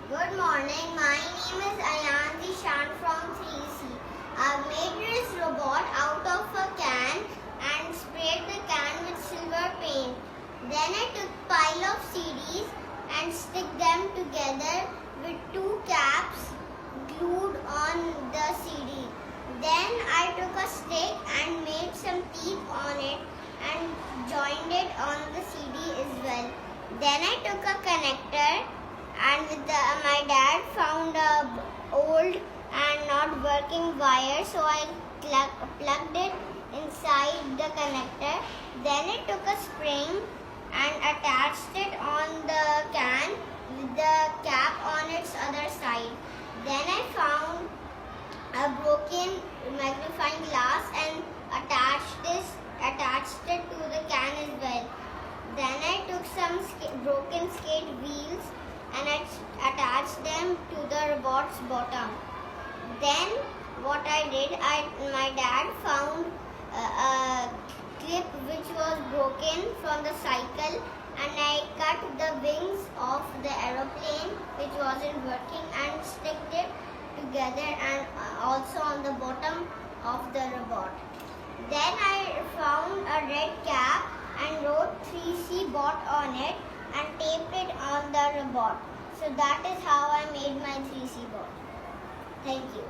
Good morning. My name is Ayanti Shan from 3C. I've made this robot out of a can and sprayed the can with silver paint. Then I took a pile of CDs and stick them together with two caps glued on the CD. Then I took a stick and made some teeth on it and joined it on the CD as well. Then I took a connector and my dad found a old and not working wire, so I plugged it inside the connector. Then I took a spring and attached it on the can with the cap on its other side. Then I found a broken magnifying glass and attached it to the can as well. Then I took some broken skate wheels and I attached them to the robot's bottom. Then what I did, my dad found a clip which was broken from the cycle, and I cut the wings of the aeroplane which wasn't working and sticked it together and also on the bottom of the robot. Then I found a red cap and wrote 3C bot on it and taped it on the robot. So that is how I made my 3C bot. Thank you.